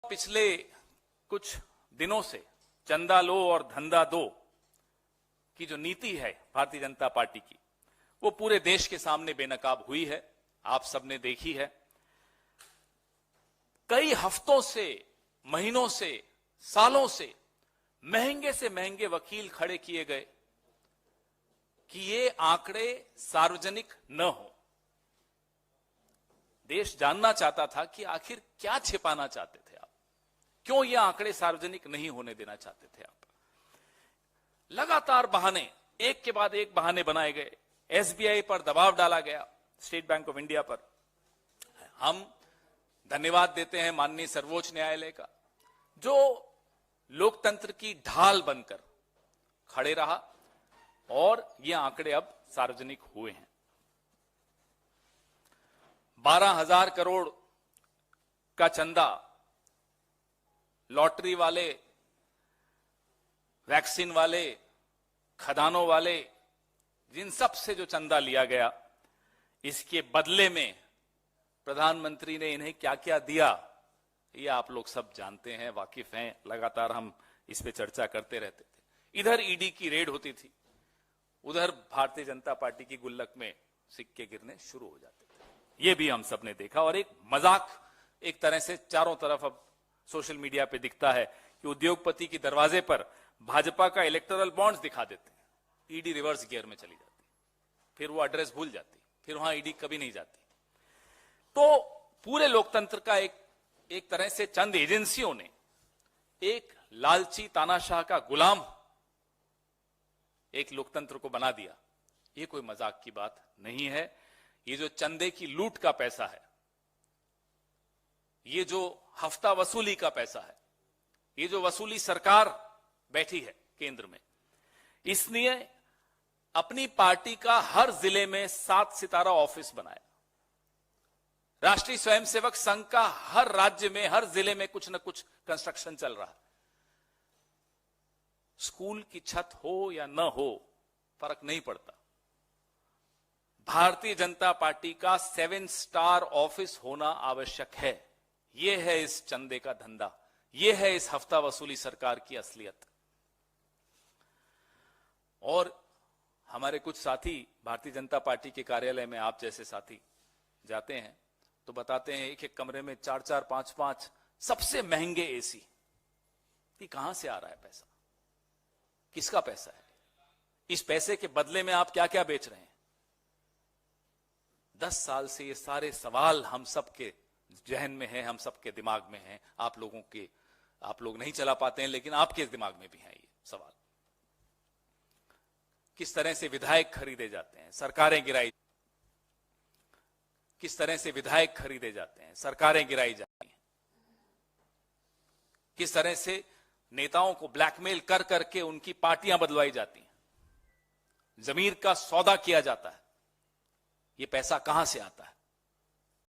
पिछले कुछ दिनों से चंदा लो और धंधा दो की जो नीति है भारतीय जनता पार्टी की, वो पूरे देश के सामने बेनकाब हुई है। आप सबने देखी है। कई हफ्तों से, महीनों से, सालों से महंगे वकील खड़े किए गए कि ये आंकड़े सार्वजनिक न हो। देश जानना चाहता था कि आखिर क्या छिपाना चाहते थे आप, क्यों ये आंकड़े सार्वजनिक नहीं होने देना चाहते थे आप। लगातार बहाने, एक के बाद एक बहाने बनाए गए। एसबीआई पर दबाव डाला गया, स्टेट बैंक ऑफ इंडिया पर। हम धन्यवाद देते हैं माननीय सर्वोच्च न्यायालय का, जो लोकतंत्र की ढाल बनकर खड़े रहा और ये आंकड़े अब सार्वजनिक हुए हैं। 12,000 करोड़ का चंदा लॉटरी वाले, वैक्सीन वाले, खदानों वाले, जिन सब से जो चंदा लिया गया, इसके बदले में प्रधानमंत्री ने इन्हें क्या क्या दिया, ये आप लोग सब जानते हैं, वाकिफ हैं। लगातार हम इस पे चर्चा करते रहते थे। इधर ईडी की रेड होती थी, उधर भारतीय जनता पार्टी की गुल्लक में सिक्के गिरने शुरू हो जाते थे। ये भी हम सब ने देखा और एक मजाक एक तरह से चारों तरफ अब सोशल मीडिया पे दिखता है कि उद्योगपति के दरवाजे पर भाजपा का इलेक्टोरल बॉन्ड्स दिखा देते हैं, ईडी रिवर्स गियर में चली जाती, फिर वो एड्रेस भूल जाती, फिर वहां ईडी कभी नहीं जाती। तो पूरे लोकतंत्र का एक तरह से चंद एजेंसियों ने एक लालची तानाशाह का गुलाम एक लोकतंत्र को बना दिया। ये कोई मजाक की बात नहीं है। ये जो चंदे की लूट का पैसा है, ये जो हफ्ता वसूली का पैसा है, ये जो वसूली सरकार बैठी है केंद्र में, इसने अपनी पार्टी का हर जिले में 7 सितारा ऑफिस बनाया। राष्ट्रीय स्वयंसेवक संघ का हर राज्य में, हर जिले में कुछ न कुछ कंस्ट्रक्शन चल रहा है। स्कूल की छत हो या न हो, फर्क नहीं पड़ता। भारतीय जनता पार्टी का 7 स्टार ऑफिस होना आवश्यक है। यह है इस चंदे का धंधा, यह है इस हफ्ता वसूली सरकार की असलियत। और हमारे कुछ साथी भारतीय जनता पार्टी के कार्यालय में, आप जैसे साथी जाते हैं तो बताते हैं एक एक कमरे में 4-4, 5-5 सबसे महंगे एसी। ये कहां से आ रहा है पैसा, किसका पैसा है? इस पैसे के बदले में आप क्या क्या बेच रहे हैं? 10 साल से ये सारे सवाल हम सबके जहन में हैं, हम सबके दिमाग में हैं। आप लोग नहीं चला पाते हैं, लेकिन आपके दिमाग में भी हैं ये सवाल। किस तरह से विधायक खरीदे जाते हैं, सरकारें गिराई, किस तरह से विधायक खरीदे जाते हैं, सरकारें गिराई जाती हैं, किस तरह से नेताओं को ब्लैकमेल कर करके उनकी पार्टियां बदलवाई जाती हैं, जमीर का सौदा किया जाता है। ये पैसा कहां से आता है?